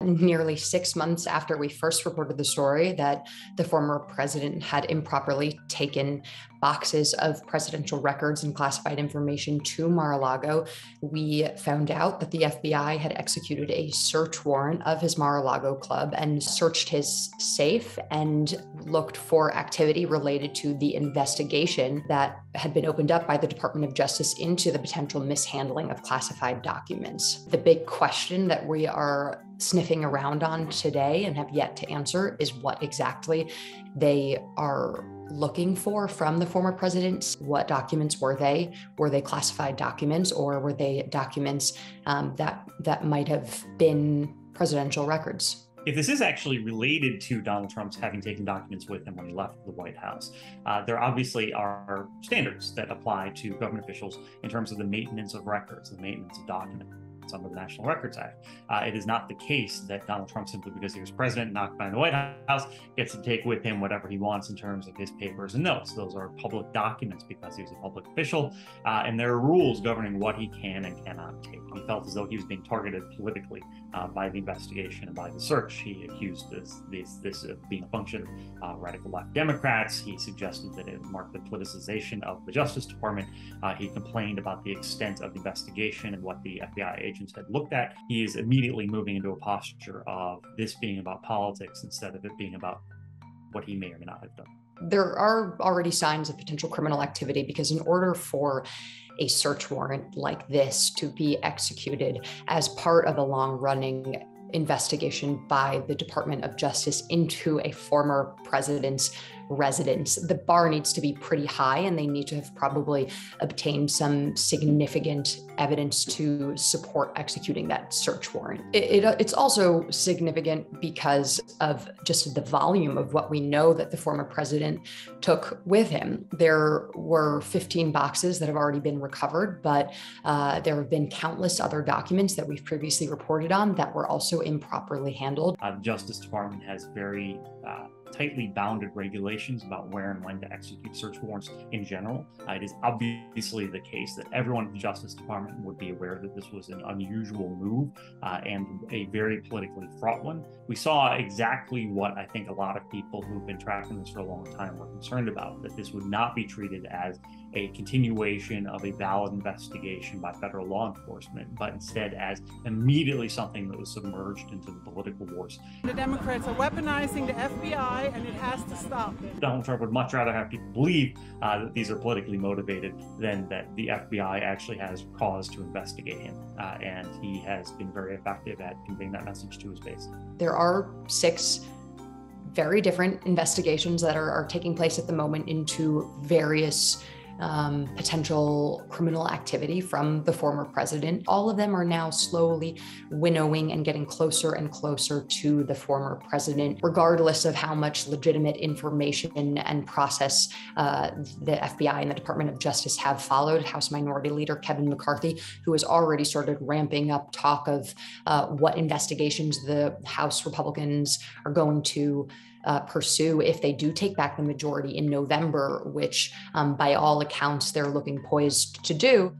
nearly 6 months after we first reported the story that the former president had improperly taken boxes of presidential records and classified information to Mar-a-Lago, we found out that the FBI had executed a search warrant of his Mar-a-Lago club and searched his safe and looked for activity related to the investigation that had been opened up by the Department of Justice into the potential mishandling of classified documents. The big question that we are sniffing around on today and have yet to answer is what exactly they are looking for from the former president. What documents were they? Were they classified documents, or were they documents that might have been presidential records? If this is actually related to Donald Trump's having taken documents with him when he left the White House, there obviously are standards that apply to government officials in terms of the maintenance of records, the maintenance of documents under the National Records Act. It is not the case that Donald Trump, simply because he was president and occupied the White House, gets to take with him whatever he wants in terms of his papers and notes. Those are public documents because he was a public official, and there are rules governing what he can and cannot take. He felt as though he was being targeted politically by the investigation and by the search. He accused this of being a function of radical left Democrats. He suggested that it marked the politicization of the Justice Department. He complained about the extent of the investigation and what the FBI agents had looked at. He is immediately moving into a posture of this being about politics instead of it being about what he may or may not have done. There are already signs of potential criminal activity because in order for a search warrant like this to be executed as part of a long-running investigation by the Department of Justice into a former president's residence, the bar needs to be pretty high, and they need to have probably obtained some significant evidence to support executing that search warrant. It's also significant because of just the volume of what we know that the former president took with him. There were 15 boxes that have already been recovered, but there have been countless other documents that we've previously reported on that were also improperly handled. The Justice Department has very tightly bounded regulations about where and when to execute search warrants in general. It is obviously the case that everyone in the Justice Department would be aware that this was an unusual move and a very politically fraught one. We saw exactly what I think a lot of people who've been tracking this for a long time were concerned about, that this would not be treated as a continuation of a valid investigation by federal law enforcement, but instead as immediately something that was submerged into the political wars. The Democrats are weaponizing the FBI, and it has to stop. Donald Trump would much rather have people believe that these are politically motivated than that the FBI actually has cause to investigate him. And he has been very effective at conveying that message to his base. There are 6 very different investigations that are taking place at the moment into various potential criminal activity from the former president. All of them are now slowly winnowing and getting closer and closer to the former president, regardless of how much legitimate information and process the FBI and the Department of Justice have followed. House Minority Leader Kevin McCarthy, who has already started ramping up talk of what investigations the House Republicans are going to pursue if they do take back the majority in November, which by all accounts they're looking poised to do.